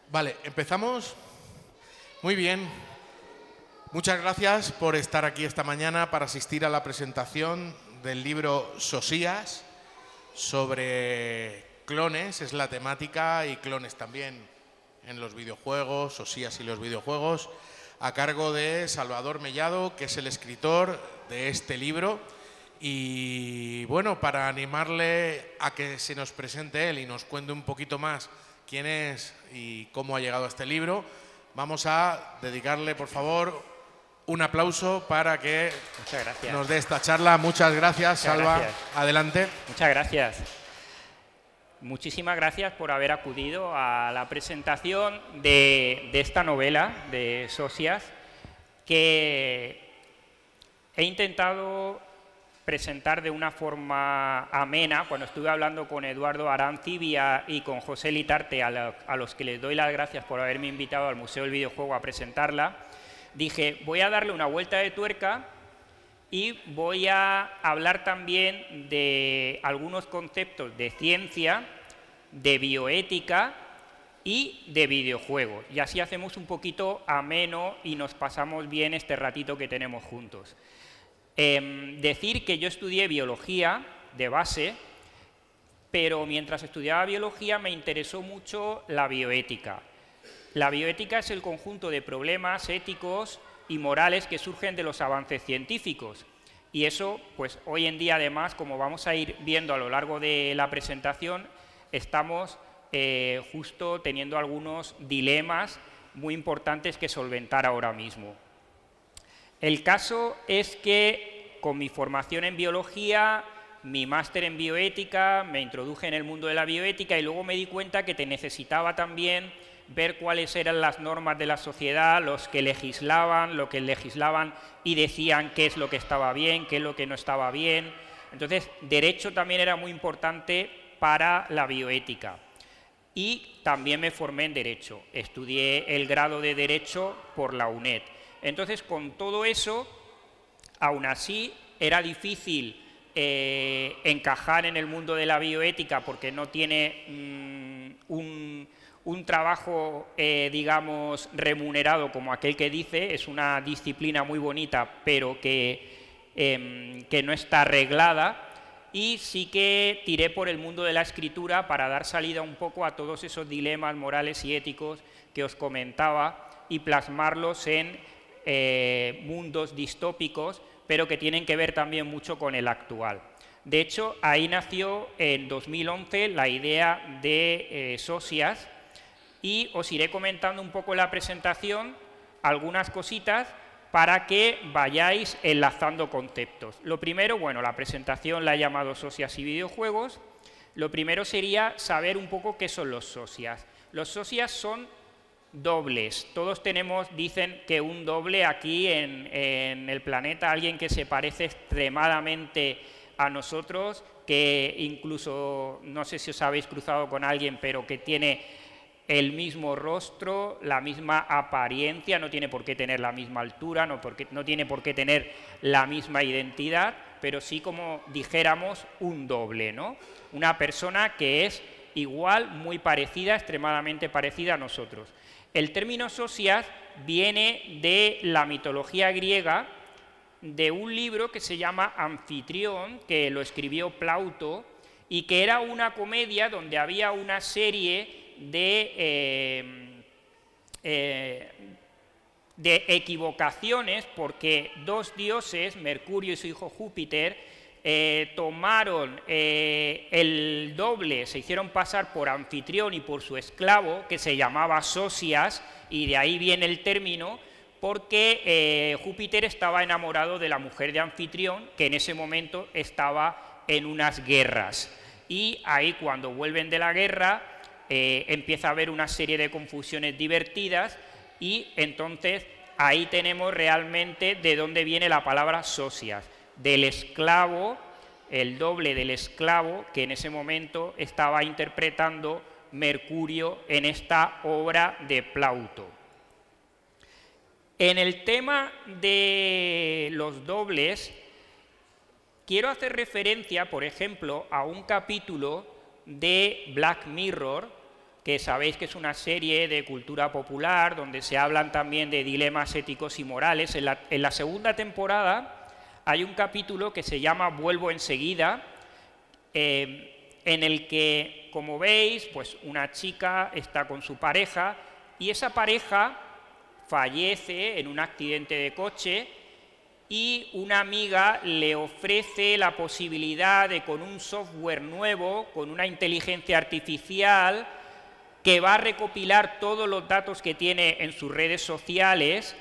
Vale, empezamos. Muy bien. Muchas gracias por estar aquí esta mañana para asistir a la presentación del libro Sosías sobre clones, es la temática, y clones también en los videojuegos, Sosías y los videojuegos, a cargo de Salvador Mellado, que es el escritor de este libro. Y bueno, para animarle a que se nos presente él y nos cuente un poquito más quién es y cómo ha llegado a este libro, vamos a dedicarle, por favor, un aplauso para que nos dé esta charla. Muchas gracias, Salva. Adelante. Muchas gracias. Muchísimas gracias por haber acudido a la presentación de esta novela de Sosías, que he intentado presentar de una forma amena. Cuando estuve hablando con Eduardo Arancibia y con José Litarte, a los que les doy las gracias por haberme invitado al Museo del Videojuego a presentarla, dije, voy a darle una vuelta de tuerca y voy a hablar también de algunos conceptos de ciencia, de bioética y de videojuegos. Y así hacemos un poquito ameno y nos pasamos bien este ratito que tenemos juntos. Decir que yo estudié biología de base, pero mientras estudiaba biología me interesó mucho la bioética. La bioética es el conjunto de problemas éticos y morales que surgen de los avances científicos. Y eso, pues hoy en día, además, como vamos a ir viendo a lo largo de la presentación, estamos justo teniendo algunos dilemas muy importantes que solventar ahora mismo. El caso es que con mi formación en biología, mi máster en bioética, me introduje en el mundo de la bioética y luego me di cuenta que necesitaba también ver cuáles eran las normas de la sociedad, los que legislaban, lo que legislaban y decían qué es lo que estaba bien, qué es lo que no estaba bien. Entonces, derecho también era muy importante para la bioética. Y también me formé en Derecho. Estudié el grado de Derecho por la UNED. Entonces, con todo eso, aún así, era difícil encajar en el mundo de la bioética porque no tiene un trabajo, digamos, remunerado como aquel que dice. Es una disciplina muy bonita, pero que no está arreglada. Y sí que tiré por el mundo de la escritura para dar salida un poco a todos esos dilemas morales y éticos que os comentaba y plasmarlos en mundos distópicos, pero que tienen que ver también mucho con el actual. De hecho, ahí nació en 2011 la idea de Sosías, y os iré comentando un poco en la presentación algunas cositas para que vayáis enlazando conceptos. Lo primero, bueno, la presentación la he llamado Sosías y videojuegos. Lo primero sería saber un poco qué son los Sosías. Los Sosías son dobles. Todos dicen que un doble aquí en el planeta, alguien que se parece extremadamente a nosotros, que incluso, no sé si os habéis cruzado con alguien, pero que tiene el mismo rostro, la misma apariencia, no tiene por qué tener la misma altura, no tiene por qué tener la misma identidad, pero sí, como dijéramos, un doble, ¿no? Una persona que es igual, muy parecida, extremadamente parecida a nosotros. El término Sosías viene de la mitología griega, de un libro que se llama Anfitrión, que lo escribió Plauto, y que era una comedia donde había una serie de equivocaciones, porque dos dioses, Mercurio y su hijo Júpiter, tomaron el doble, se hicieron pasar por Anfitrión y por su esclavo, que se llamaba Sosías, y de ahí viene el término, porque Júpiter estaba enamorado de la mujer de Anfitrión, que en ese momento estaba en unas guerras. Y ahí, cuando vuelven de la guerra, empieza a haber una serie de confusiones divertidas, y entonces ahí tenemos realmente de dónde viene la palabra Sosías, del esclavo, el doble del esclavo que en ese momento estaba interpretando Mercurio en esta obra de Plauto. En el tema de los dobles, quiero hacer referencia, por ejemplo, a un capítulo de Black Mirror, que sabéis que es una serie de cultura popular donde se hablan también de dilemas éticos y morales. En la segunda temporada hay un capítulo que se llama Vuelvo enseguida, en el que, como veis, pues una chica está con su pareja y esa pareja fallece en un accidente de coche y una amiga le ofrece la posibilidad de, con un software nuevo, con una inteligencia artificial, que va a recopilar todos los datos que tiene en sus redes sociales,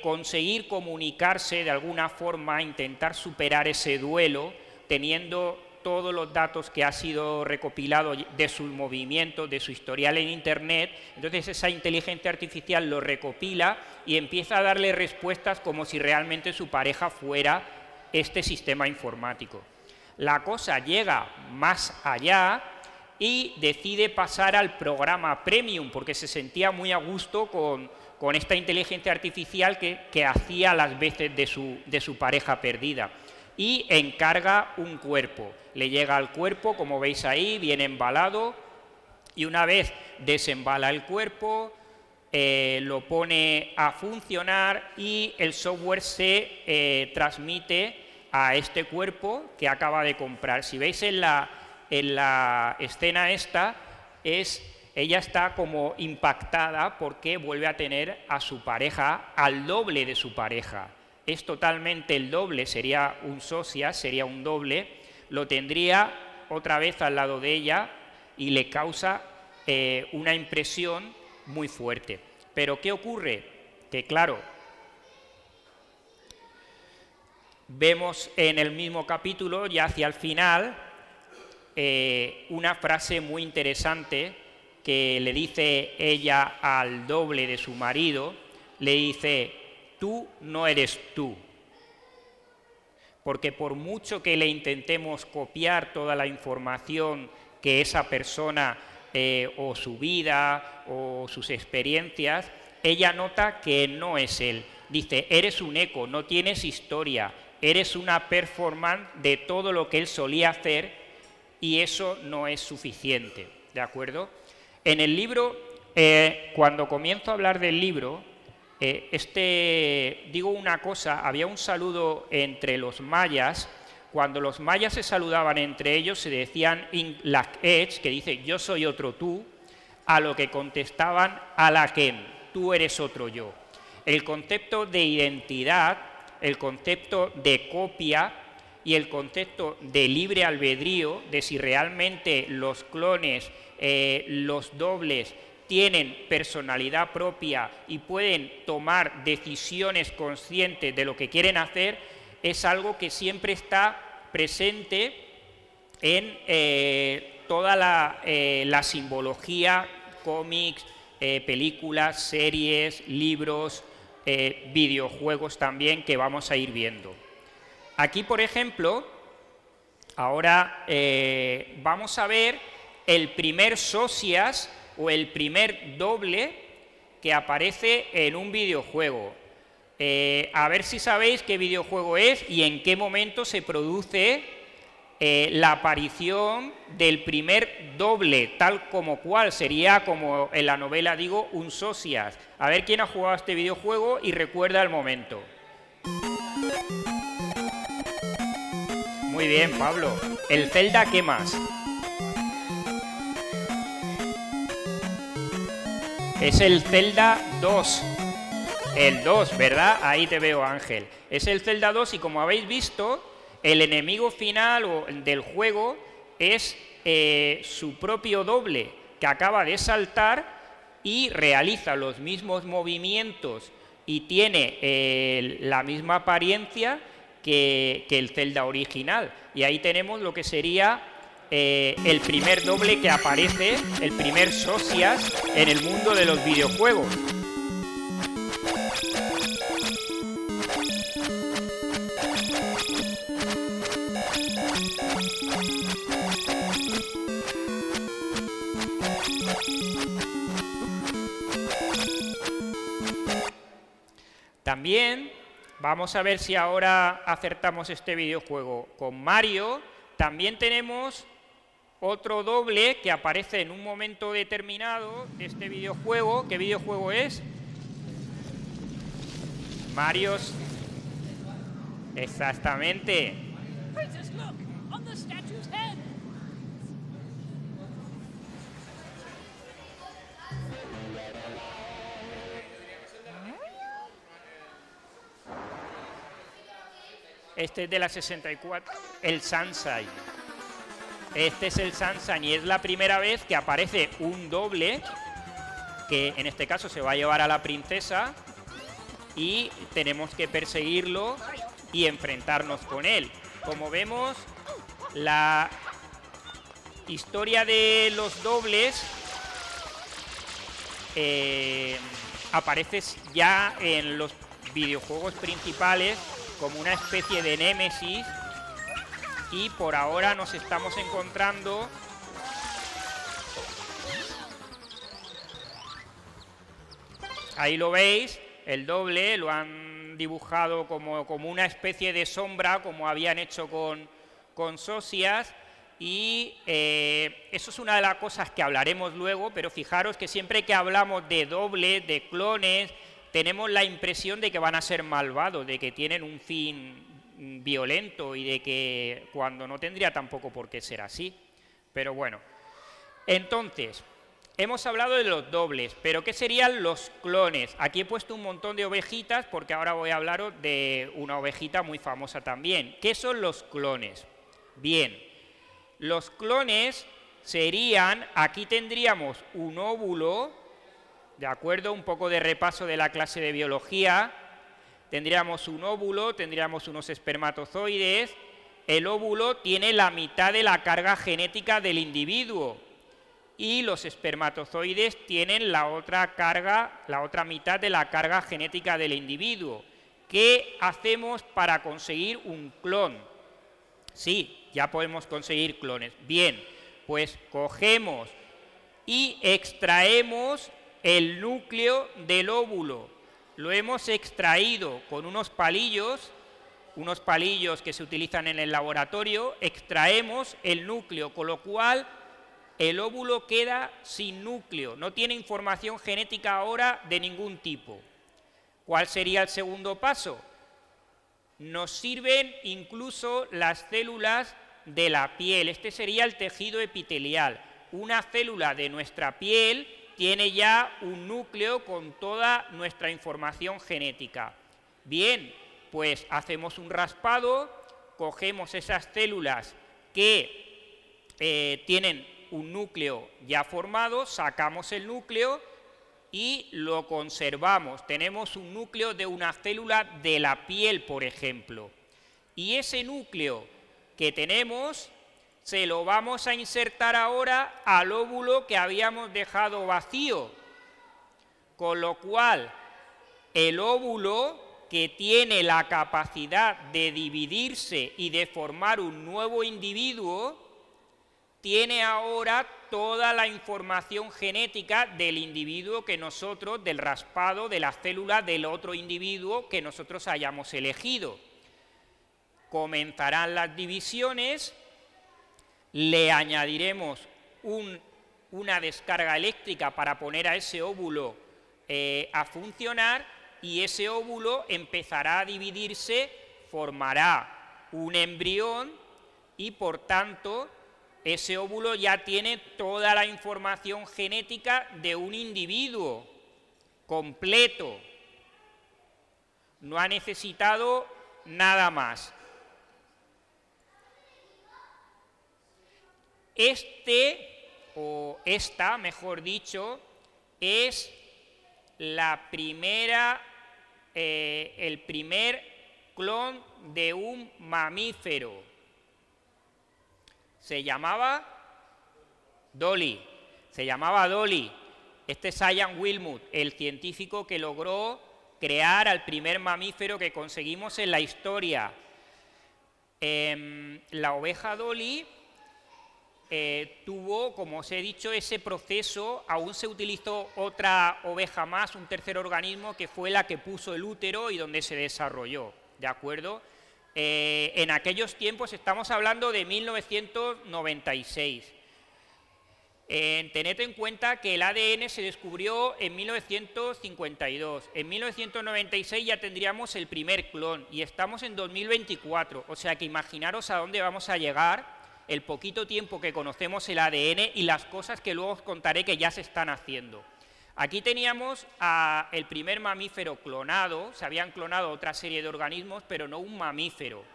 conseguir comunicarse de alguna forma, intentar superar ese duelo, teniendo todos los datos que ha sido recopilado de sus movimientos, de su historial en Internet. Entonces esa inteligencia artificial lo recopila y empieza a darle respuestas como si realmente su pareja fuera este sistema informático. La cosa llega más allá y decide pasar al programa Premium, porque se sentía muy a gusto con esta inteligencia artificial que hacía las veces de su pareja perdida. Y encarga un cuerpo. Le llega al cuerpo, como veis ahí, viene embalado, y una vez desembala el cuerpo, lo pone a funcionar y el software se transmite a este cuerpo que acaba de comprar. Si veis en la escena esta, ella está como impactada porque vuelve a tener a su pareja, al doble de su pareja. Es totalmente el doble, sería un socias, sería un doble, lo tendría otra vez al lado de ella y le causa una impresión muy fuerte. Pero ¿qué ocurre? Que claro, vemos en el mismo capítulo, ya hacia el final, una frase muy interesante que le dice ella al doble de su marido, le dice: tú no eres tú. Porque por mucho que le intentemos copiar toda la información que esa persona o su vida o sus experiencias, ella nota que no es él. Dice: eres un eco, no tienes historia, eres una performance de todo lo que él solía hacer y eso no es suficiente, ¿de acuerdo? En el libro, cuando comienzo a hablar del libro, digo una cosa, había un saludo entre los mayas. Cuando los mayas se saludaban entre ellos se decían in lak ech, que dice yo soy otro tú, a lo que contestaban alaken, tú eres otro yo. El concepto de identidad, el concepto de copia y el concepto de libre albedrío, de si realmente los clones, los dobles, tienen personalidad propia y pueden tomar decisiones conscientes de lo que quieren hacer, es algo que siempre está presente en toda la simbología, cómics, películas, series, libros, videojuegos también, que vamos a ir viendo. Aquí, por ejemplo, ahora vamos a ver el primer socias o el primer doble que aparece en un videojuego. A ver si sabéis qué videojuego es y en qué momento se produce la aparición del primer doble, tal como cual sería, como en la novela digo, un socias. A ver quién ha jugado a este videojuego y recuerda el momento. Muy bien, Pablo. ¿El Zelda qué más? Es el Zelda 2. El 2, ¿verdad? Ahí te veo, Ángel. Es el Zelda 2 y como habéis visto, el enemigo final del juego es su propio doble, que acaba de saltar y realiza los mismos movimientos y tiene la misma apariencia que el Zelda original. Y ahí tenemos lo que sería el primer doble que aparece, el primer socias en el mundo de los videojuegos. También Vamos a ver si ahora acertamos este videojuego. Con Mario también tenemos otro doble que aparece en un momento determinado de este videojuego. ¿Qué videojuego es? Mario's. Exactamente. Princess, look! On the statue's head! Este es de la 64, el Sunshine. Este es el Sunshine y es la primera vez que aparece un doble, que en este caso se va a llevar a la princesa y tenemos que perseguirlo y enfrentarnos con él. Como vemos, la historia de los dobles aparece ya en los videojuegos principales como una especie de némesis, y por ahora nos estamos encontrando ahí lo veis, el doble lo han dibujado como una especie de sombra, como habían hecho con Socias, y eso es una de las cosas que hablaremos luego, pero fijaros que siempre que hablamos de dobles, de clones, tenemos la impresión de que van a ser malvados, de que tienen un fin violento y de que cuando no tendría tampoco por qué ser así. Pero bueno, entonces, hemos hablado de los dobles, pero ¿qué serían los clones? Aquí he puesto un montón de ovejitas porque ahora voy a hablaros de una ovejita muy famosa también. ¿Qué son los clones? Bien, los clones serían, aquí tendríamos un óvulo, ¿de acuerdo? Un poco de repaso de la clase de biología. Tendríamos un óvulo, tendríamos unos espermatozoides. El óvulo tiene la mitad de la carga genética del individuo y los espermatozoides tienen la otra mitad de la carga genética del individuo. ¿Qué hacemos para conseguir un clon? Sí, ya podemos conseguir clones. Bien, pues cogemos y extraemos el núcleo del óvulo. Lo hemos extraído con unos palillos que se utilizan en el laboratorio, extraemos el núcleo, con lo cual el óvulo queda sin núcleo, no tiene información genética ahora de ningún tipo. ¿Cuál sería el segundo paso? Nos sirven incluso las células de la piel, este sería el tejido epitelial. Una célula de nuestra piel tiene ya un núcleo con toda nuestra información genética. Bien, pues hacemos un raspado, cogemos esas células que tienen un núcleo ya formado, sacamos el núcleo y lo conservamos. Tenemos un núcleo de una célula de la piel, por ejemplo. Y ese núcleo que tenemos se lo vamos a insertar ahora al óvulo que habíamos dejado vacío. Con lo cual, el óvulo, que tiene la capacidad de dividirse y de formar un nuevo individuo, tiene ahora toda la información genética del individuo que nosotros, del raspado de la célula del otro individuo que nosotros hayamos elegido. Comenzarán las divisiones, le añadiremos una descarga eléctrica para poner a ese óvulo a funcionar, y ese óvulo empezará a dividirse, formará un embrión y por tanto ese óvulo ya tiene toda la información genética de un individuo completo. No ha necesitado nada más. Esta, mejor dicho, es el primer clon de un mamífero. Se llamaba Dolly. Este es Ian Wilmut, el científico que logró crear al primer mamífero que conseguimos en la historia. La oveja Dolly tuvo, como os he dicho, ese proceso. Aún se utilizó otra oveja más, un tercer organismo, que fue la que puso el útero y donde se desarrolló, ¿de acuerdo? En aquellos tiempos, estamos hablando de 1996. Tened en cuenta que el ADN se descubrió en 1952. En 1996 ya tendríamos el primer clon y estamos en 2024. O sea que imaginaros a dónde vamos a llegar, el poquito tiempo que conocemos el ADN y las cosas que luego os contaré que ya se están haciendo. Aquí teníamos el primer mamífero clonado. Se habían clonado otra serie de organismos, pero no un mamífero.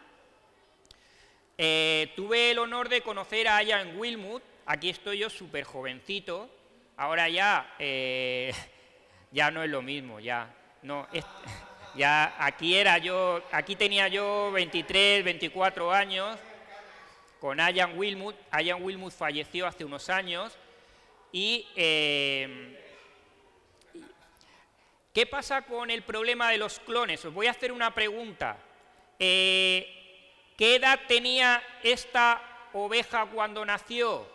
Tuve el honor de conocer a Ian Wilmut. Aquí estoy yo súper jovencito, ahora ya, ya no es lo mismo, ya, no, ya aquí tenía yo 23, 24 años, con Ian Wilmut. Ian Wilmut falleció hace unos años, y ¿qué pasa con el problema de los clones? Os voy a hacer una pregunta. ¿Qué edad tenía esta oveja cuando nació?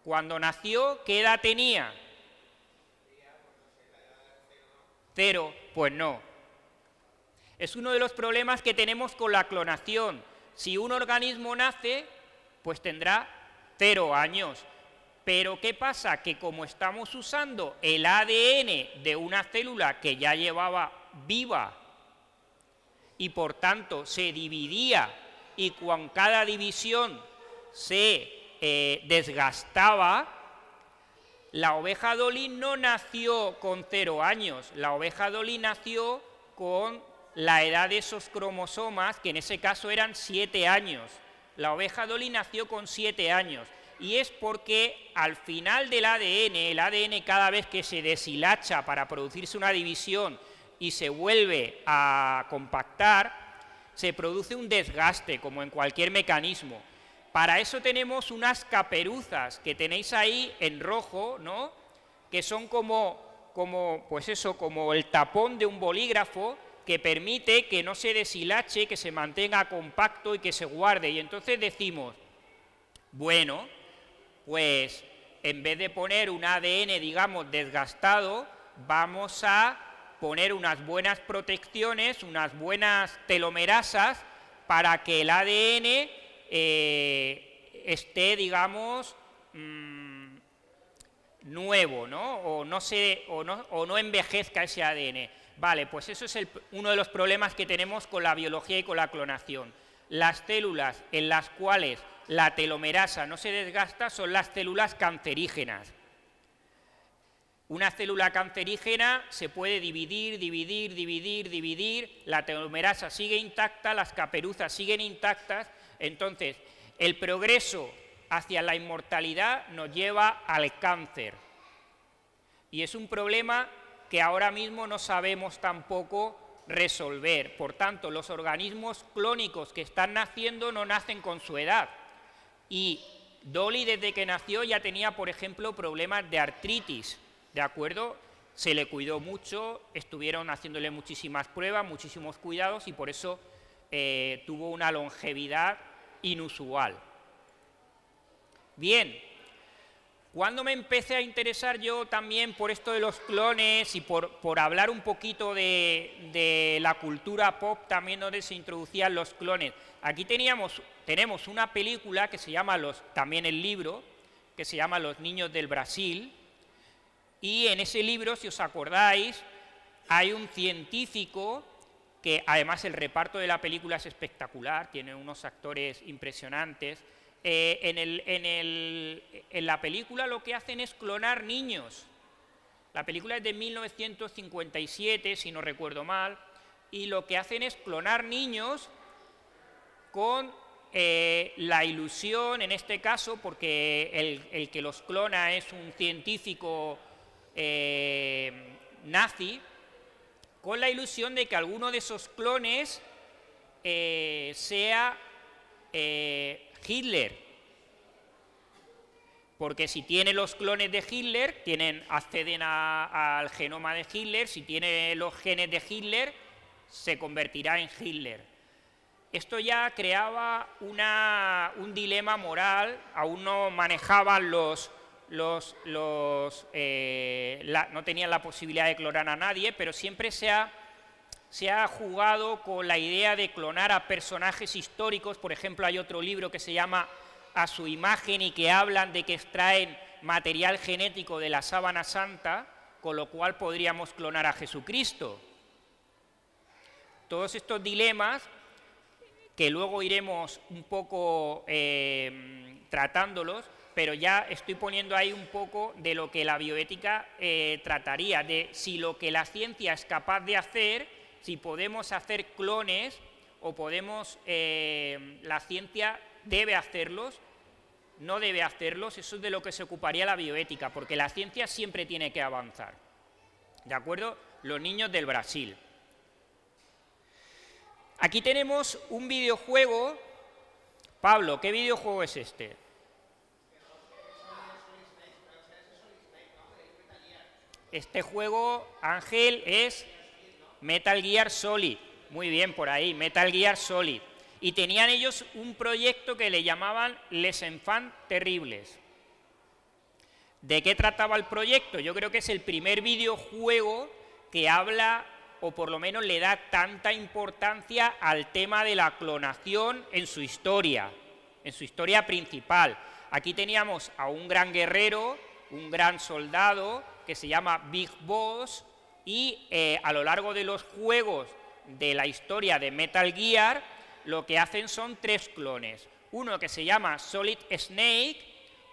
Cuando nació, ¿qué edad tenía? 0, pues no. Es uno de los problemas que tenemos con la clonación. Si un organismo nace, pues tendrá 0 años. Pero ¿qué pasa? Que como estamos usando el ADN de una célula que ya llevaba viva y por tanto se dividía y con cada división se desgastaba, la oveja Dolly no nació con 0 años, la oveja Dolly nació con la edad de esos cromosomas, que en ese caso eran 7 años. La oveja Dolly nació con 7 años, y es porque al final del ADN, el ADN cada vez que se deshilacha para producirse una división y se vuelve a compactar, se produce un desgaste, como en cualquier mecanismo. Para eso tenemos unas caperuzas que tenéis ahí en rojo, ¿no? Que son pues eso, como el tapón de un bolígrafo, que permite que no se deshilache, que se mantenga compacto y que se guarde. Y entonces decimos, bueno, pues en vez de poner un ADN, digamos, desgastado, vamos a poner unas buenas protecciones, unas buenas telomerasas, para que el ADN esté, digamos, nuevo, ¿no? O no envejezca ese ADN. Vale, pues eso es uno de los problemas que tenemos con la biología y con la clonación. Las células en las cuales la telomerasa no se desgasta son las células cancerígenas. Una célula cancerígena se puede dividir, la telomerasa sigue intacta, las caperuzas siguen intactas. Entonces, el progreso hacia la inmortalidad nos lleva al cáncer. Y es un problema que ahora mismo no sabemos tampoco resolver. Por tanto, los organismos clónicos que están naciendo no nacen con su edad. Y Dolly, desde que nació, ya tenía, por ejemplo, problemas de artritis, ¿de acuerdo? Se le cuidó mucho, estuvieron haciéndole muchísimas pruebas, muchísimos cuidados, y por eso tuvo una longevidad inusual. Bien, cuando me empecé a interesar yo también por esto de los clones y por hablar un poquito de la cultura pop también donde se introducían los clones, aquí tenemos una película que se llama, también el libro, que se llama Los niños del Brasil, y en ese libro, si os acordáis, hay un científico que además el reparto de la película es espectacular, tiene unos actores impresionantes. En la película lo que hacen es clonar niños. La película es de 1957, si no recuerdo mal, y lo que hacen es clonar niños con la ilusión, en este caso, porque el que los clona es un científico nazi, con la ilusión de que alguno de esos clones sea Hitler, porque si tiene los clones de Hitler, acceden al genoma de Hitler, si tiene los genes de Hitler, se convertirá en Hitler. esto ya creaba un dilema moral, aún no manejaban no tenían la posibilidad de clonar a nadie, pero siempre se ha jugado con la idea de clonar a personajes históricos. Por ejemplo, hay otro libro que se llama A su imagen y que hablan de que extraen material genético de la sábana santa, con lo cual podríamos clonar a Jesucristo. Todos estos dilemas, que luego iremos un poco tratándolos, pero ya estoy poniendo ahí un poco de lo que la bioética trataría, de si lo que la ciencia es capaz de hacer, si podemos hacer clones o la ciencia debe hacerlos, no debe hacerlos. Eso es de lo que se ocuparía la bioética, porque la ciencia siempre tiene que avanzar. ¿De acuerdo? Los niños del Brasil. Aquí tenemos un videojuego. Pablo, ¿qué videojuego es este? Este juego, Ángel, es Metal Gear Solid. Muy bien, por ahí, Metal Gear Solid. Y tenían ellos un proyecto que le llamaban Les Enfants Terribles. ¿De qué trataba el proyecto? Yo creo que es el primer videojuego que habla, o por lo menos le da tanta importancia al tema de la clonación en su historia principal. Aquí teníamos a un gran guerrero, un gran soldado, que se llama Big Boss, y a lo largo de los juegos de la historia de Metal Gear, lo que hacen son 3 clones. Uno que se llama Solid Snake,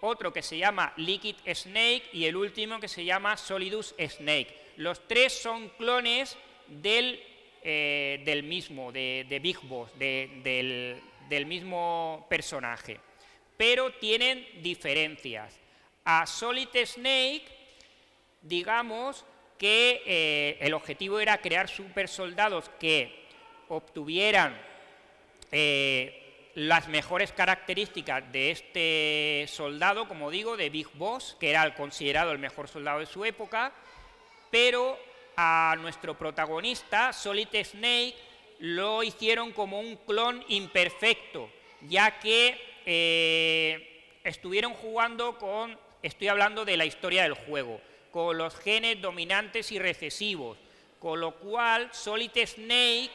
otro que se llama Liquid Snake y el último que se llama Solidus Snake. Los 3 son clones del mismo, de Big Boss, del mismo personaje, pero tienen diferencias. A Solid Snake, digamos que el objetivo era crear supersoldados que obtuvieran las mejores características de este soldado, como digo, de Big Boss, que era considerado el mejor soldado de su época, pero a nuestro protagonista, Solid Snake, lo hicieron como un clon imperfecto, ya que estuvieron jugando con, estoy hablando de la historia del juego, con los genes dominantes y recesivos, con lo cual Solid Snake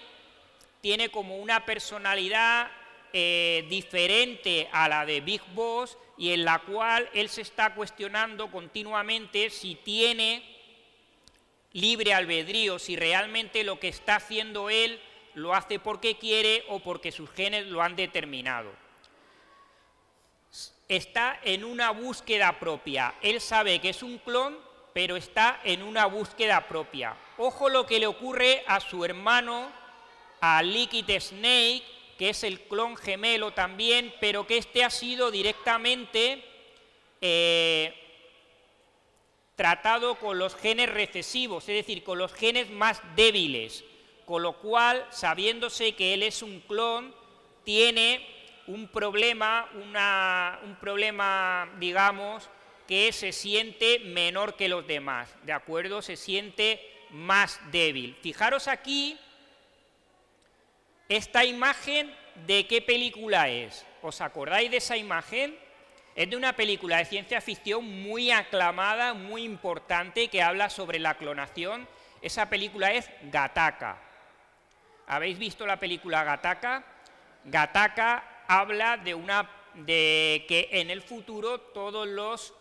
tiene como una personalidad diferente a la de Big Boss, y en la cual él se está cuestionando continuamente si tiene libre albedrío, si realmente lo que está haciendo él lo hace porque quiere o porque sus genes lo han determinado. Está en una búsqueda propia. Él sabe que es un clon, pero está en una búsqueda propia. Ojo lo que le ocurre a su hermano, a Liquid Snake, que es el clon gemelo también, pero que este ha sido directamente tratado con los genes recesivos, es decir, con los genes más débiles, con lo cual, sabiéndose que él es un clon, tiene un problema, digamos, que se siente menor que los demás, ¿de acuerdo? Se siente más débil. Fijaros aquí, esta imagen, ¿de qué película es? ¿Os acordáis de esa imagen? Es de una película de ciencia ficción muy aclamada, muy importante, que habla sobre la clonación. Esa película es Gattaca. ¿Habéis visto la película Gattaca? Gattaca habla de que en el futuro todos los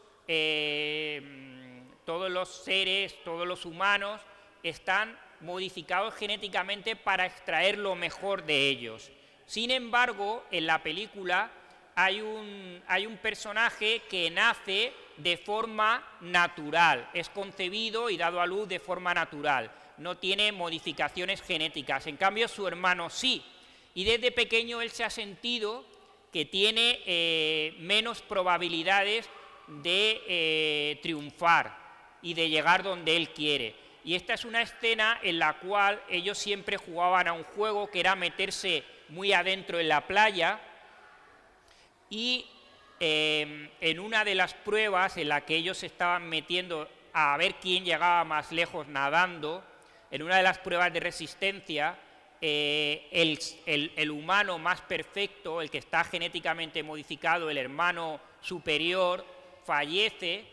seres, todos los humanos, están modificados genéticamente para extraer lo mejor de ellos. Sin embargo, en la película hay un personaje que nace de forma natural, es concebido y dado a luz de forma natural, no tiene modificaciones genéticas. En cambio, su hermano sí, y desde pequeño él se ha sentido que tiene menos probabilidades de triunfar y de llegar donde él quiere. Y esta es una escena en la cual ellos siempre jugaban a un juego que era meterse muy adentro en la playa, y en una de las pruebas en la que ellos se estaban metiendo a ver quién llegaba más lejos nadando, en una de las pruebas de resistencia, el humano más perfecto, el que está genéticamente modificado, el hermano superior, fallece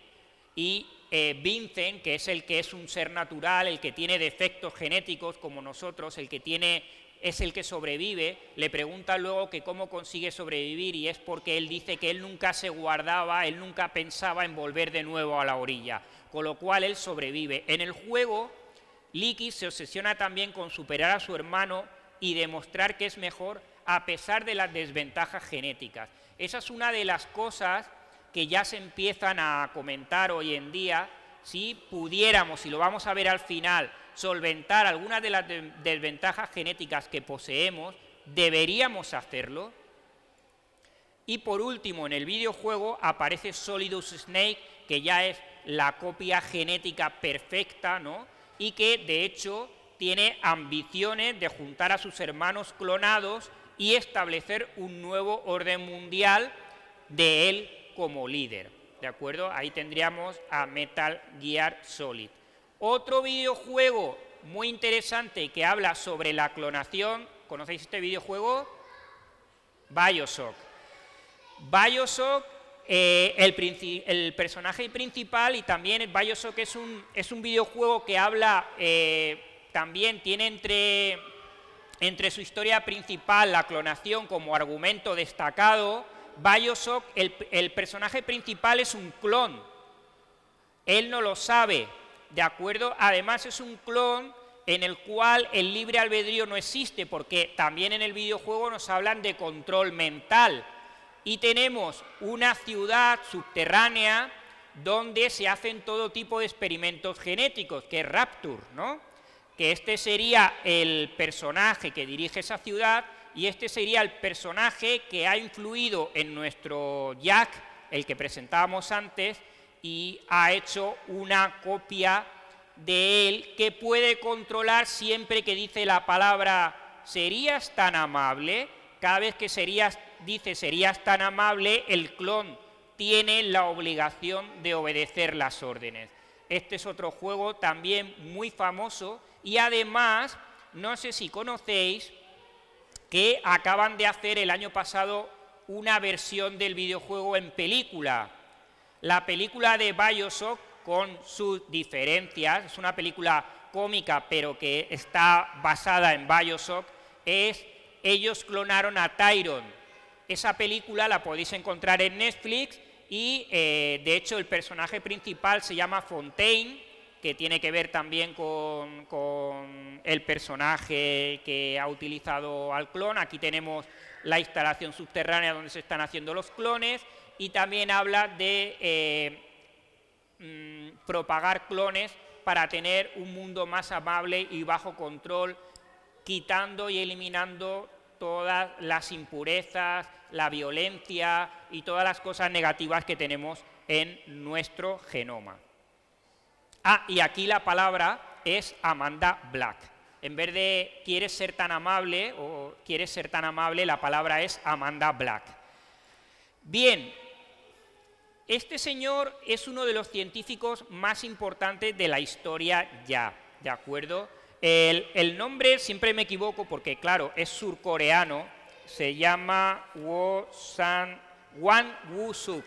y Vincent, que es un ser natural, el que tiene defectos genéticos como nosotros, es el que sobrevive, le pregunta luego que cómo consigue sobrevivir y es porque él dice que él nunca se guardaba, él nunca pensaba en volver de nuevo a la orilla, con lo cual él sobrevive. En el juego, Licky se obsesiona también con superar a su hermano y demostrar que es mejor a pesar de las desventajas genéticas. Esa es una de las cosas que ya se empiezan a comentar hoy en día. Si pudiéramos, y lo vamos a ver al final, solventar algunas de las desventajas genéticas que poseemos, deberíamos hacerlo. Y por último, en el videojuego aparece Solidus Snake, que ya es la copia genética perfecta, ¿no? Y que de hecho tiene ambiciones de juntar a sus hermanos clonados y establecer un nuevo orden mundial de él como líder, ¿de acuerdo? Ahí tendríamos a Metal Gear Solid. Otro videojuego muy interesante que habla sobre la clonación, ¿conocéis este videojuego? BioShock. BioShock, el personaje principal, y también BioShock es un videojuego que habla, también tiene entre su historia principal la clonación como argumento destacado. BioShock, el personaje principal es un clon, él no lo sabe, ¿de acuerdo? Además es un clon en el cual el libre albedrío no existe, porque también en el videojuego nos hablan de control mental, y tenemos una ciudad subterránea donde se hacen todo tipo de experimentos genéticos, que es Rapture, ¿no? Que este sería el personaje que dirige esa ciudad, y este sería el personaje que ha influido en nuestro Jack, el que presentábamos antes, y ha hecho una copia de él que puede controlar siempre que dice la palabra «serías tan amable». Cada vez que dice «serías tan amable», el clon tiene la obligación de obedecer las órdenes. Este es otro juego también muy famoso, y además, no sé si conocéis, que acaban de hacer el año pasado una versión del videojuego en película. La película de BioShock, con sus diferencias, es una película cómica pero que está basada en BioShock, ellos clonaron a Tyron. Esa película la podéis encontrar en Netflix y de hecho el personaje principal se llama Fontaine, que tiene que ver también con el personaje que ha utilizado al clon. Aquí tenemos la instalación subterránea donde se están haciendo los clones, y también habla de propagar clones para tener un mundo más amable y bajo control, quitando y eliminando todas las impurezas, la violencia y todas las cosas negativas que tenemos en nuestro genoma. Ah, y aquí la palabra es Amanda Black. En vez de ¿quieres ser tan amable? O ¿quieres ser tan amable?, la palabra es Amanda Black. Bien, este señor es uno de los científicos más importantes de la historia ya, ¿de acuerdo? El nombre siempre me equivoco porque, claro, es surcoreano, se llama Hwang Woo-suk.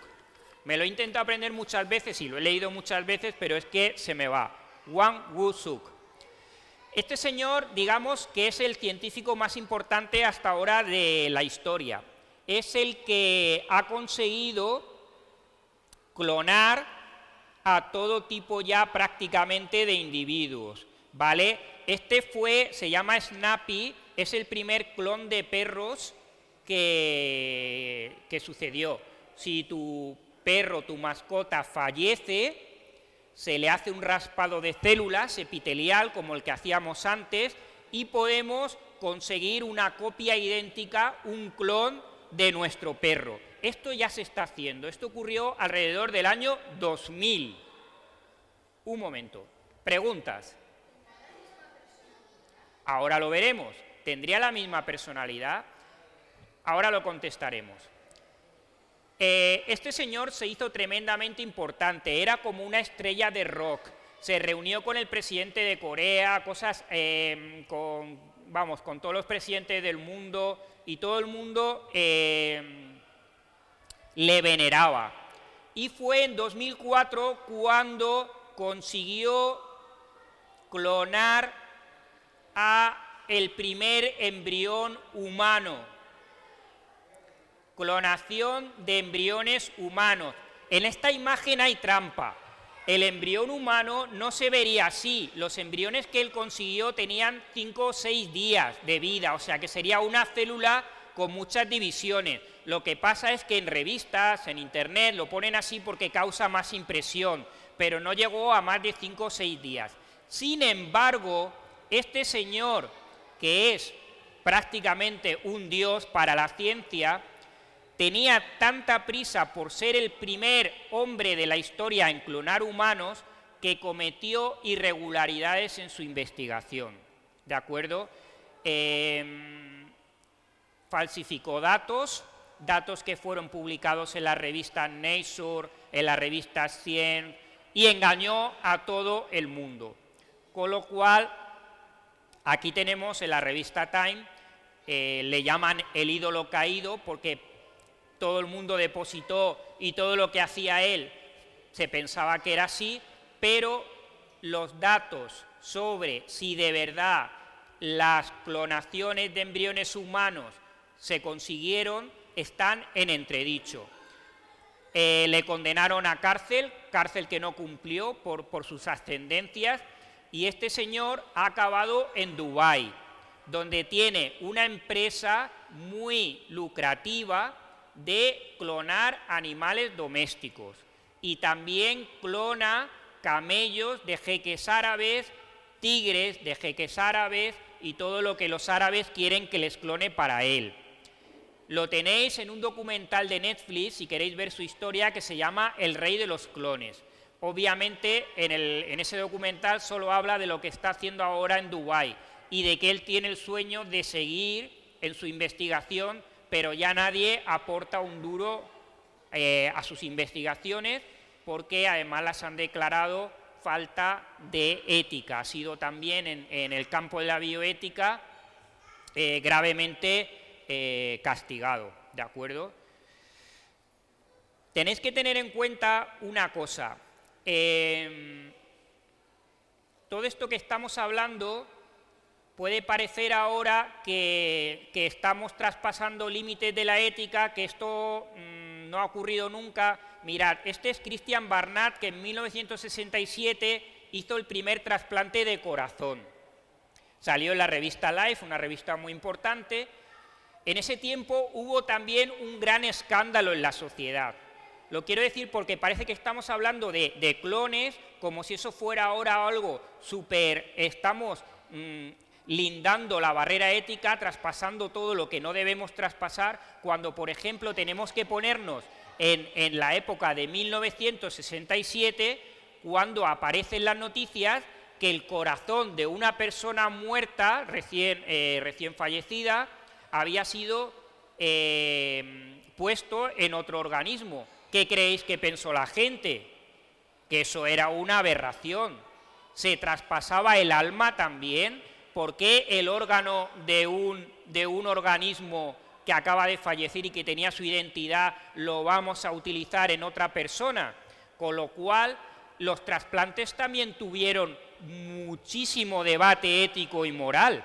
Me lo he intentado aprender muchas veces y lo he leído muchas veces, pero es que se me va. Hwang Woo-suk. Este señor, digamos que es el científico más importante hasta ahora de la historia. Es el que ha conseguido clonar a todo tipo ya prácticamente de individuos, ¿vale? Se llama Snappy, es el primer clon de perros que sucedió. Si tu perro, tu mascota, fallece, se le hace un raspado de células epitelial como el que hacíamos antes y podemos conseguir una copia idéntica, un clon de nuestro perro. Esto ya se está haciendo, esto ocurrió alrededor del año 2000. Un momento, preguntas. Ahora lo veremos. ¿Tendría la misma personalidad? Ahora lo contestaremos. Este señor se hizo tremendamente importante, era como una estrella de rock, se reunió con el presidente de Corea, con todos los presidentes del mundo, y todo el mundo le veneraba. Y fue en 2004 cuando consiguió clonar a el primer embrión humano. Clonación de embriones humanos. En esta imagen hay trampa. El embrión humano no se vería así. Los embriones que él consiguió tenían 5 o 6 días de vida, o sea que sería una célula con muchas divisiones. Lo que pasa es que en revistas, en internet, lo ponen así porque causa más impresión, pero no llegó a más de 5 o 6 días. Sin embargo, este señor, que es prácticamente un dios para la ciencia, tenía tanta prisa por ser el primer hombre de la historia en clonar humanos que cometió irregularidades en su investigación, ¿de acuerdo? Falsificó datos que fueron publicados en la revista Nature, en la revista Science, y engañó a todo el mundo. Con lo cual, aquí tenemos en la revista Time, le llaman el ídolo caído porque todo el mundo depositó y todo lo que hacía él se pensaba que era así, pero los datos sobre si de verdad las clonaciones de embriones humanos se consiguieron están en entredicho. Le condenaron a cárcel que no cumplió por sus ascendencias, y este señor ha acabado en Dubái, donde tiene una empresa muy lucrativa de clonar animales domésticos, y también clona camellos de jeques árabes, tigres de jeques árabes y todo lo que los árabes quieren que les clone para él. Lo tenéis en un documental de Netflix, si queréis ver su historia, que se llama El Rey de los Clones. Obviamente en ese documental solo habla de lo que está haciendo ahora en Dubái y de que él tiene el sueño de seguir en su investigación, pero ya nadie aporta un duro a sus investigaciones, porque además las han declarado falta de ética. Ha sido también en el campo de la bioética gravemente castigado, ¿de acuerdo? Tenéis que tener en cuenta una cosa. Todo esto que estamos hablando puede parecer ahora que estamos traspasando límites de la ética, que esto no ha ocurrido nunca. Mirad, este es Christian Barnard, que en 1967 hizo el primer trasplante de corazón. Salió en la revista Life, una revista muy importante. En ese tiempo hubo también un gran escándalo en la sociedad. Lo quiero decir porque parece que estamos hablando de clones, como si eso fuera ahora algo súper... Estamos lindando la barrera ética, traspasando todo lo que no debemos traspasar, cuando, por ejemplo, tenemos que ponernos en la época de 1967, cuando aparecen las noticias que el corazón de una persona muerta, recién fallecida, había sido puesto en otro organismo. ¿Qué creéis que pensó la gente? Que eso era una aberración. Se traspasaba el alma también. ¿Por qué el órgano de un organismo que acaba de fallecer y que tenía su identidad lo vamos a utilizar en otra persona? Con lo cual, los trasplantes también tuvieron muchísimo debate ético y moral.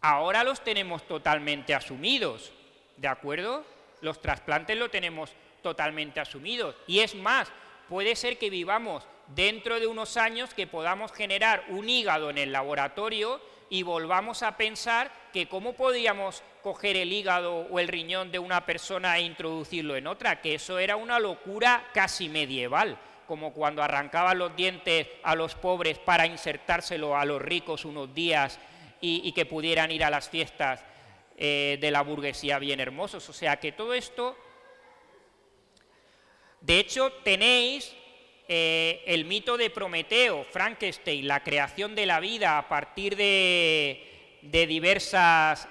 Ahora los tenemos totalmente asumidos, ¿de acuerdo? Los trasplantes lo tenemos totalmente asumidos. Y es más, puede ser que vivamos dentro de unos años que podamos generar un hígado en el laboratorio y volvamos a pensar que cómo podíamos coger el hígado o el riñón de una persona e introducirlo en otra, que eso era una locura casi medieval, como cuando arrancaban los dientes a los pobres para insertárselo a los ricos unos días y que pudieran ir a las fiestas de la burguesía bien hermosos. O sea que todo esto, de hecho tenéis el mito de Prometeo, Frankenstein, la creación de la vida a partir de diversas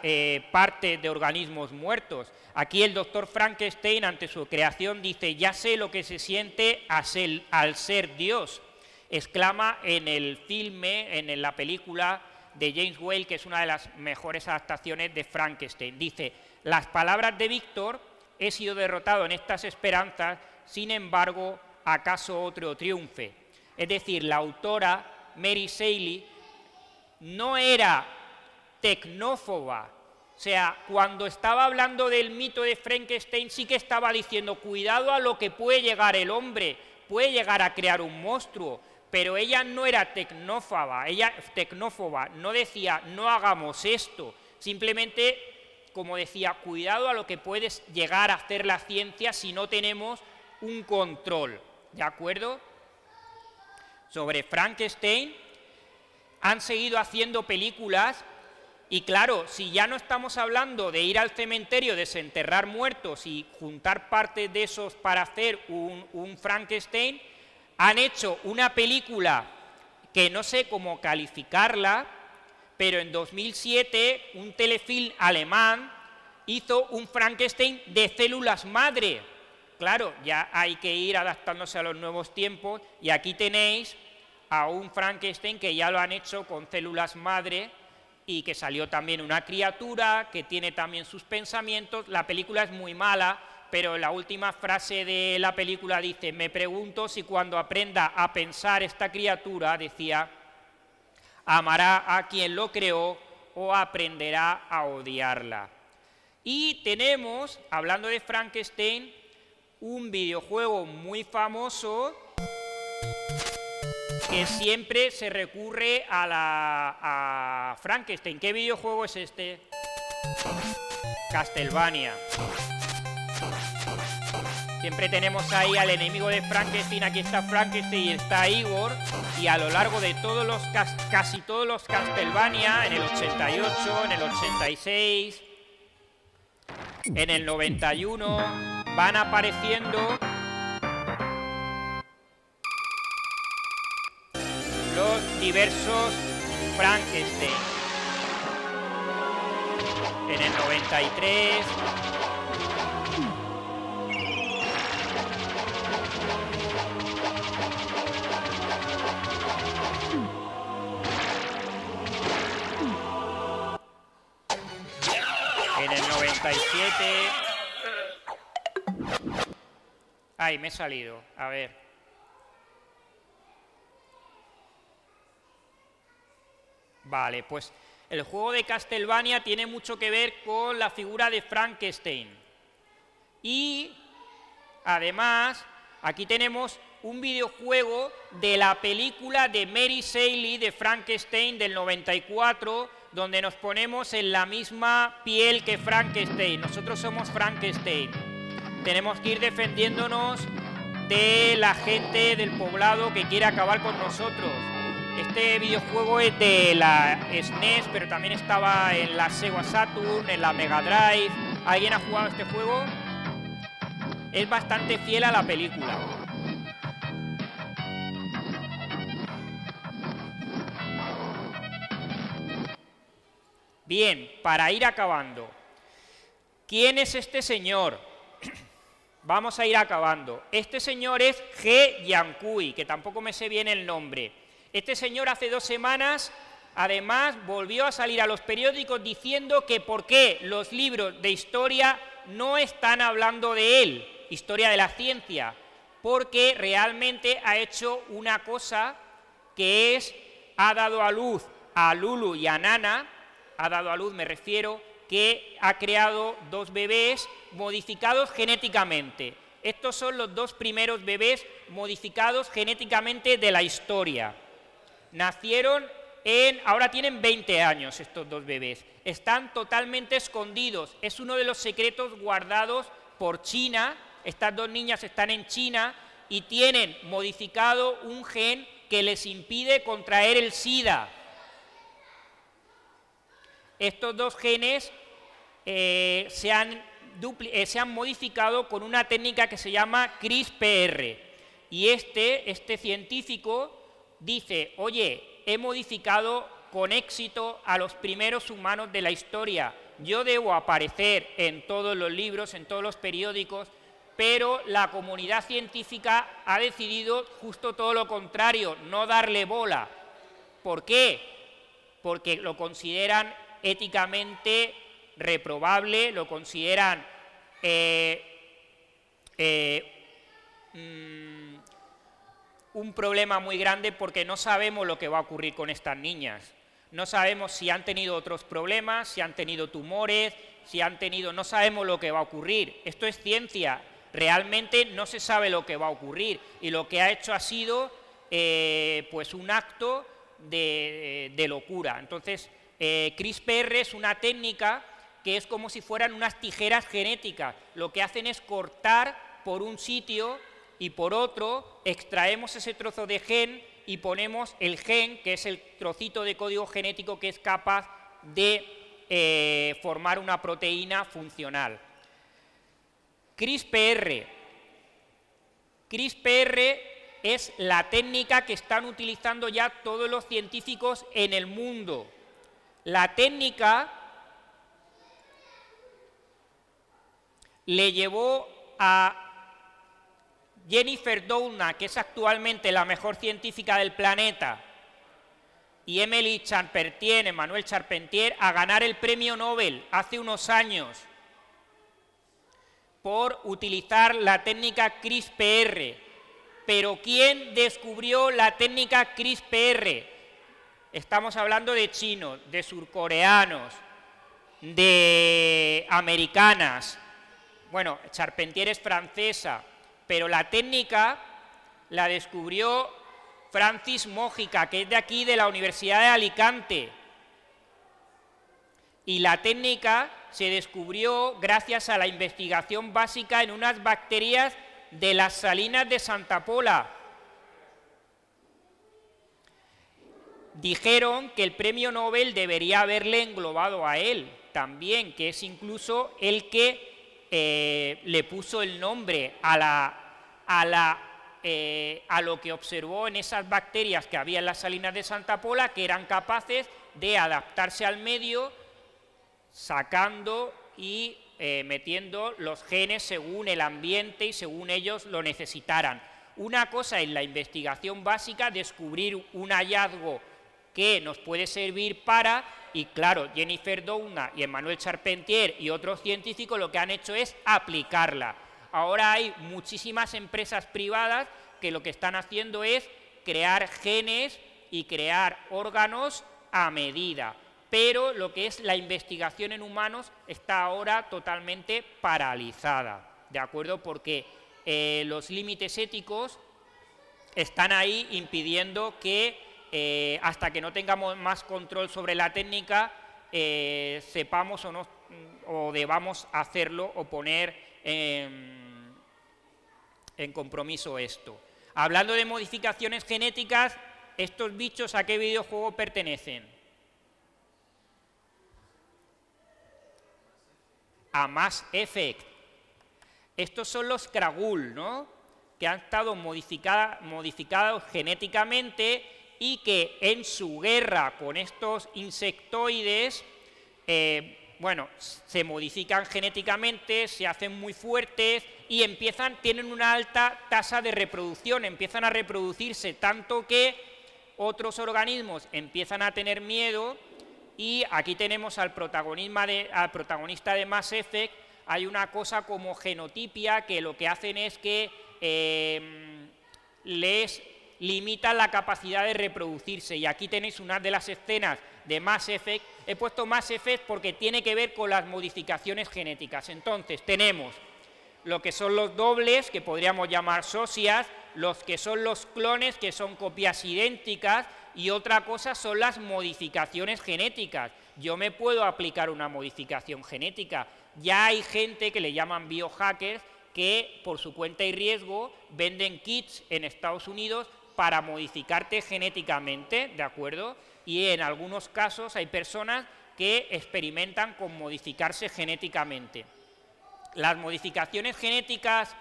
partes de organismos muertos. Aquí el doctor Frankenstein, ante su creación, dice: ya sé lo que se siente al ser Dios. Exclama en el filme, en la película de James Whale, que es una de las mejores adaptaciones de Frankenstein. Dice, las palabras de Víctor, he sido derrotado en estas esperanzas, sin embargo, ¿acaso otro triunfe? Es decir, la autora, Mary Shelley, no era tecnófoba. O sea, cuando estaba hablando del mito de Frankenstein, sí que estaba diciendo, cuidado a lo que puede llegar el hombre, puede llegar a crear un monstruo, pero ella no era tecnófoba, no decía, no hagamos esto, simplemente, como decía, cuidado a lo que puede llegar a hacer la ciencia si no tenemos un control, ¿de acuerdo? Sobre Frankenstein, han seguido haciendo películas. Y claro, si ya no estamos hablando de ir al cementerio, desenterrar muertos y juntar partes de esos para hacer un Frankenstein, han hecho una película que no sé cómo calificarla, pero en 2007 un telefilm alemán hizo un Frankenstein de células madre. Claro, ya hay que ir adaptándose a los nuevos tiempos y aquí tenéis a un Frankenstein que ya lo han hecho con células madre, y que salió también una criatura, que tiene también sus pensamientos. La película es muy mala, pero la última frase de la película dice, me pregunto si cuando aprenda a pensar esta criatura, decía, amará a quien lo creó o aprenderá a odiarla. Y tenemos, hablando de Frankenstein, un videojuego muy famoso que siempre se recurre a Frankenstein. ¿Qué videojuego es este? Castlevania. Siempre tenemos ahí al enemigo de Frankenstein. Aquí está Frankenstein y está Igor. Y a lo largo de casi todos los Castlevania, en el 88, en el 86, en el 91, van apareciendo los diversos Frankenstein. En el 93, en el 97, ay, me he salido, a ver. Vale, pues el juego de Castlevania tiene mucho que ver con la figura de Frankenstein. Y, además, aquí tenemos un videojuego de la película de Mary Shelley de Frankenstein del 94, donde nos ponemos en la misma piel que Frankenstein. Nosotros somos Frankenstein. Tenemos que ir defendiéndonos de la gente del poblado que quiere acabar con nosotros. Este videojuego es de la SNES, pero también estaba en la Sega Saturn, en la Mega Drive. ¿Alguien ha jugado este juego? Es bastante fiel a la película. Bien, para ir acabando. ¿Quién es este señor? Vamos a ir acabando. Este señor es Ge Yankui, que tampoco me sé bien el nombre. Este señor hace 2 semanas, además, volvió a salir a los periódicos diciendo que por qué los libros de historia no están hablando de él, historia de la ciencia, porque realmente ha hecho una cosa que es, ha dado a luz a Lulu y a Nana, ha dado a luz, me refiero, que ha creado 2 bebés modificados genéticamente. Estos son los 2 primeros bebés modificados genéticamente de la historia. Nacieron ahora tienen 20 años estos 2 bebés. Están totalmente escondidos. Es uno de los secretos guardados por China. Estas 2 niñas están en China y tienen modificado un gen que les impide contraer el SIDA. Estos 2 genes se han modificado con una técnica que se llama CRISPR. Y este científico dice, oye, he modificado con éxito a los primeros humanos de la historia. Yo debo aparecer en todos los libros, en todos los periódicos, pero la comunidad científica ha decidido justo todo lo contrario, no darle bola. ¿Por qué? porque lo consideran éticamente reprobable, lo consideran un problema muy grande, porque no sabemos lo que va a ocurrir con estas niñas. No sabemos si han tenido otros problemas, si han tenido tumores, no sabemos lo que va a ocurrir. Esto es ciencia, realmente no se sabe lo que va a ocurrir, y lo que ha hecho ha sido pues un acto de locura. Entonces, CRISPR es una técnica que es como si fueran unas tijeras genéticas. Lo que hacen es cortar por un sitio y por otro extraemos ese trozo de gen y ponemos el gen, que es el trocito de código genético que es capaz de formar una proteína funcional. CRISPR es la técnica que están utilizando ya todos los científicos en el mundo. La técnica le llevó a Jennifer Doudna, que es actualmente la mejor científica del planeta, y Emily Charpentier, Emmanuelle Charpentier, a ganar el premio Nobel hace unos años por utilizar la técnica CRISPR. Pero ¿quién descubrió la técnica CRISPR? Estamos hablando de chinos, de surcoreanos, de americanas. Bueno, Charpentier es francesa, pero la técnica la descubrió Francis Mójica, que es de aquí, de la Universidad de Alicante. Y la técnica se descubrió gracias a la investigación básica en unas bacterias de las salinas de Santa Pola. Dijeron que el premio Nobel debería haberle englobado a él también, que es incluso el que le puso el nombre a lo que observó en esas bacterias que había en las salinas de Santa Pola, que eran capaces de adaptarse al medio, sacando y metiendo los genes según el ambiente y según ellos lo necesitaran. Una cosa es la investigación básica, descubrir un hallazgo que nos puede servir para, y claro, Jennifer Doudna y Emmanuelle Charpentier y otros científicos lo que han hecho es aplicarla. Ahora hay muchísimas empresas privadas que lo que están haciendo es crear genes y crear órganos a medida, pero lo que es la investigación en humanos está ahora totalmente paralizada, ¿de acuerdo? Porque los límites éticos están ahí impidiendo que hasta que no tengamos más control sobre la técnica, sepamos o no, o debamos hacerlo o poner en compromiso esto. Hablando de modificaciones genéticas, ¿estos bichos a qué videojuego pertenecen? A Mass Effect. Estos son los Kragul, ¿no? Que han estado modificados genéticamente y que en su guerra con estos insectoides, bueno, se modifican genéticamente, se hacen muy fuertes y tienen una alta tasa de reproducción, empiezan a reproducirse tanto que otros organismos empiezan a tener miedo. Y aquí tenemos al protagonista de Mass Effect. Hay una cosa como genotipia, que lo que hacen es que les limitan la capacidad de reproducirse. Y aquí tenéis una de las escenas de Mass Effect. He puesto Mass Effect porque tiene que ver con las modificaciones genéticas. Entonces tenemos lo que son los dobles, que podríamos llamar sosias, los que son los clones, que son copias idénticas, y otra cosa son las modificaciones genéticas. Yo me puedo aplicar una modificación genética. Ya hay gente que le llaman biohackers que por su cuenta y riesgo venden kits en Estados Unidos para modificarte genéticamente, ¿de acuerdo? Y en algunos casos hay personas que experimentan con modificarse genéticamente. Las modificaciones genéticas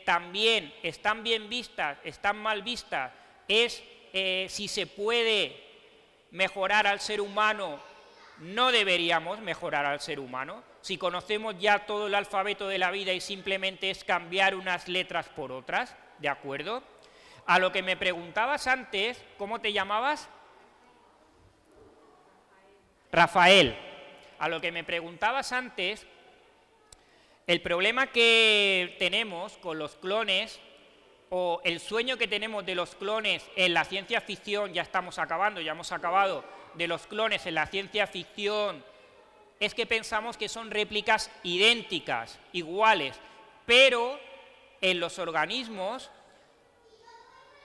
también están bien vistas, están mal vistas, es si se puede mejorar al ser humano. No deberíamos mejorar al ser humano. Si conocemos ya todo el alfabeto de la vida y simplemente es cambiar unas letras por otras, ¿de acuerdo? A lo que me preguntabas antes, ¿cómo te llamabas? Rafael, a lo que me preguntabas antes, el problema que tenemos con los clones, o el sueño que tenemos de los clones en la ciencia ficción, ya hemos acabado, de los clones en la ciencia ficción, es que pensamos que son réplicas idénticas, iguales, pero en los organismos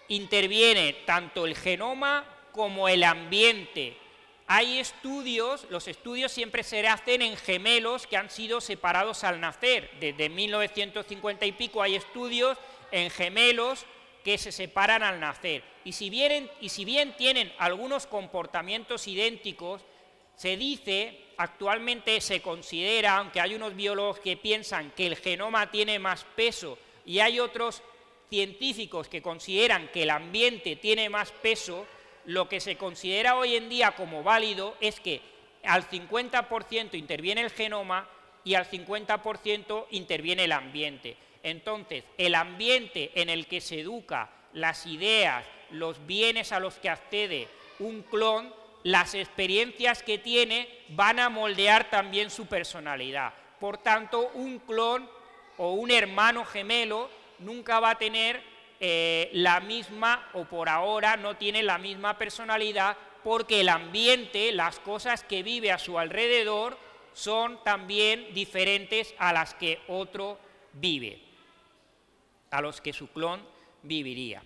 interviene tanto el genoma como el ambiente. Hay estudios, los estudios siempre se hacen en gemelos que han sido separados al nacer. Desde 1950 y pico hay estudios en gemelos que se separan al nacer. Y si bien tienen algunos comportamientos idénticos, se dice, actualmente se considera, aunque hay unos biólogos que piensan que el genoma tiene más peso y hay otros científicos que consideran que el ambiente tiene más peso, lo que se considera hoy en día como válido es que al 50% interviene el genoma y al 50% interviene el ambiente. Entonces, el ambiente en el que se educa, las ideas, los bienes a los que accede un clon, las experiencias que tiene van a moldear también su personalidad. Por tanto, un clon o un hermano gemelo nunca va a tener la misma, o por ahora no tiene la misma personalidad, porque el ambiente, las cosas que vive a su alrededor, son también diferentes a las que otro vive, a los que su clon viviría.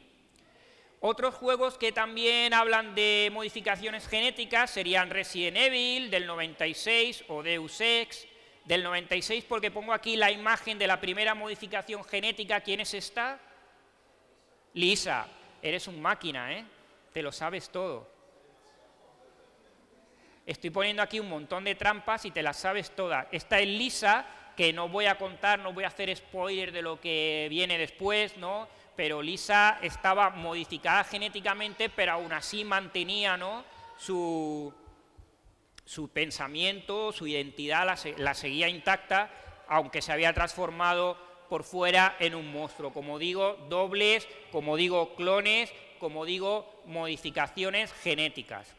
Otros juegos que también hablan de modificaciones genéticas serían Resident Evil del 96 o Deus Ex del 96, porque pongo aquí la imagen de la primera modificación genética. ¿Quién es esta? Lisa, eres un máquina, ¿eh? Te lo sabes todo. Estoy poniendo aquí un montón de trampas y te las sabes todas. Esta es Lisa, que no voy a contar, no voy a hacer spoiler de lo que viene después, ¿no? Pero Lisa estaba modificada genéticamente, pero aún así mantenía, ¿no?, su pensamiento, su identidad la seguía intacta, aunque se había transformado por fuera en un monstruo. Como digo, dobles, como digo, clones, como digo, modificaciones genéticas.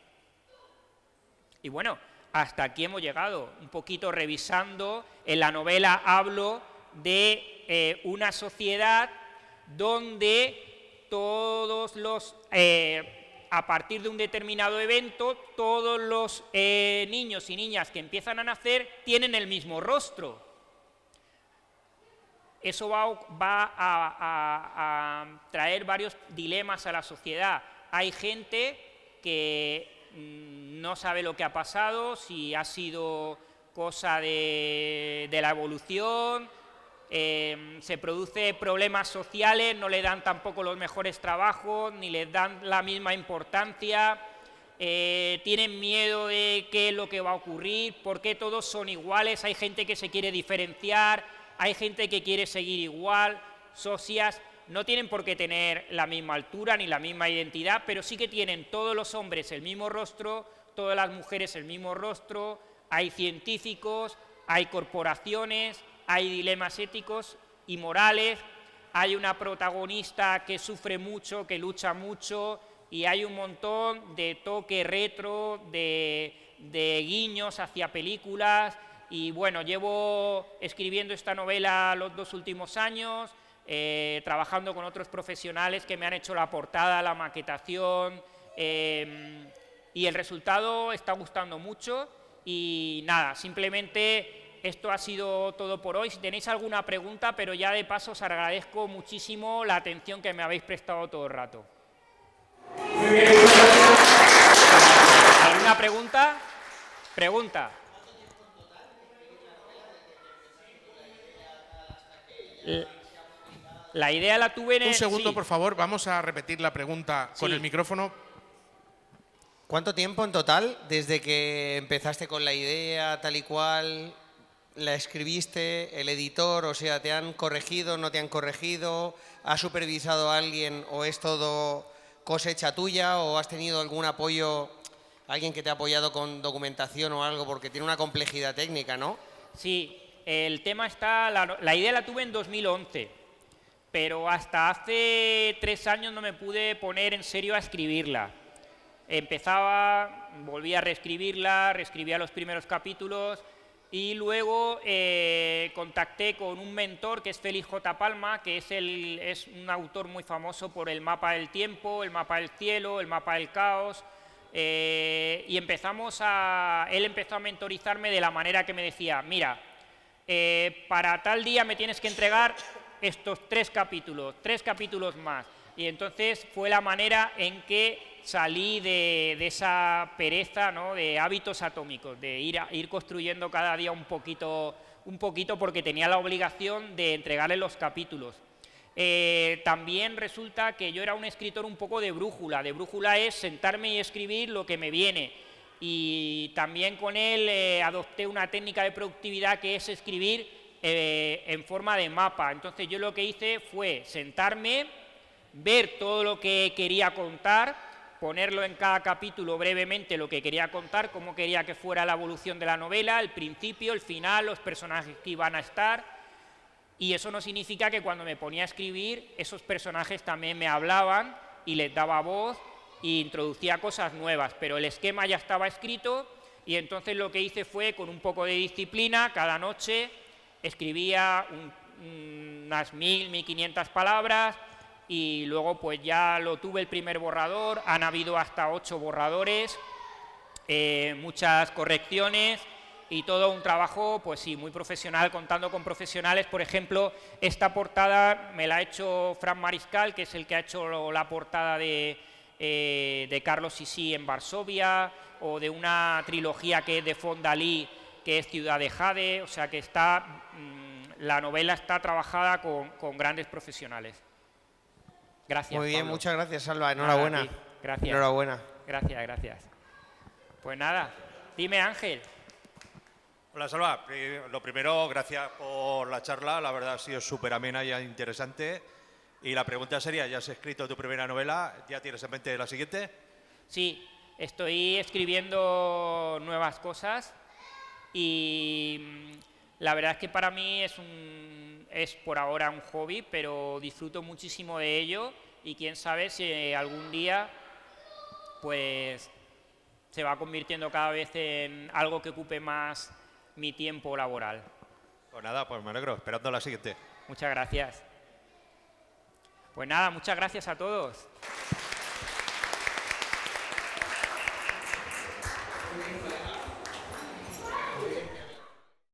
Y bueno, hasta aquí hemos llegado, un poquito revisando. En la novela hablo de una sociedad donde todos los, a partir de un determinado evento, todos los niños y niñas que empiezan a nacer tienen el mismo rostro. Eso va a traer varios dilemas a la sociedad. Hay gente que no sabe lo que ha pasado, si ha sido cosa de la evolución, se producen problemas sociales, no le dan tampoco los mejores trabajos, ni les dan la misma importancia, tienen miedo de qué es lo que va a ocurrir, por qué todos son iguales, hay gente que se quiere diferenciar, hay gente que quiere seguir igual. Socias no tienen por qué tener la misma altura ni la misma identidad, pero sí que tienen todos los hombres el mismo rostro, todas las mujeres el mismo rostro, hay científicos, hay corporaciones, hay dilemas éticos y morales, hay una protagonista que sufre mucho, que lucha mucho, y hay un montón de toque retro, de guiños hacia películas. Y bueno, llevo escribiendo esta novela los 2 últimos años, trabajando con otros profesionales que me han hecho la portada, la maquetación, y el resultado está gustando mucho. Y nada, simplemente esto ha sido todo por hoy. Si tenéis alguna pregunta, pero ya de paso os agradezco muchísimo la atención que me habéis prestado todo el rato. ¿Alguna pregunta? Pregunta. La idea la tuve en el... Un segundo, sí. por favor, vamos a repetir la pregunta con Sí. el micrófono. ¿Cuánto tiempo en total, desde que empezaste con la idea tal y cual, la escribiste, el editor, o sea, te han corregido, no te han corregido, ha supervisado a alguien o es todo cosecha tuya o has tenido algún apoyo, alguien que te ha apoyado con documentación o algo, porque tiene una complejidad técnica, ¿no? Sí, el tema está... La idea la tuve en 2011, pero hasta hace 3 años no me pude poner en serio a escribirla. Empezaba, volvía a reescribirla, reescribía los primeros capítulos y luego contacté con un mentor que es Félix J. Palma, que es un autor muy famoso por el mapa del tiempo, el mapa del cielo, el mapa del caos, y él empezó a mentorizarme de la manera que me decía, mira, para tal día me tienes que entregar estos 3 capítulos más. Y entonces fue la manera en que salí de esa pereza, ¿no?, de hábitos atómicos, de ir construyendo cada día un poquito, porque tenía la obligación de entregarle los capítulos. También resulta que yo era un escritor un poco de brújula. De brújula es sentarme y escribir lo que me viene. Y también con él adopté una técnica de productividad que es escribir en forma de mapa. Entonces yo lo que hice fue sentarme, ver todo lo que quería contar, ponerlo en cada capítulo brevemente lo que quería contar, cómo quería que fuera la evolución de la novela, el principio, el final, los personajes que iban a estar. Y eso no significa que cuando me ponía a escribir esos personajes también me hablaban y les daba voz e introducía cosas nuevas, pero el esquema ya estaba escrito y entonces lo que hice fue, con un poco de disciplina, cada noche escribía unas 1000, 1500 palabras y luego pues ya lo tuve el primer borrador, han habido hasta 8 borradores, muchas correcciones y todo un trabajo, pues sí, muy profesional, contando con profesionales. Por ejemplo, esta portada me la ha hecho Fran Mariscal, que es el que ha hecho la portada de Carlos Sisi en Varsovia, o de una trilogía que es de Fondalí, que es Ciudad de Jade. O sea que la novela está trabajada con grandes profesionales. Gracias, Muy bien, Pablo. muchas gracias, Salva. Enhorabuena. Nada, gracias. Enhorabuena. Gracias. Pues nada, dime, Ángel. Hola, Salva. Lo primero, gracias por la charla. La verdad ha sido súper amena y interesante. Y la pregunta sería, ¿ya has escrito tu primera novela? ¿Ya tienes en mente la siguiente? Sí, estoy escribiendo nuevas cosas y la verdad es que para mí es por ahora un hobby, pero disfruto muchísimo de ello y quién sabe si algún día pues se va convirtiendo cada vez en algo que ocupe más mi tiempo laboral. Pues nada, pues me alegro. Esperando la siguiente. Muchas gracias. Pues nada, muchas gracias a todos.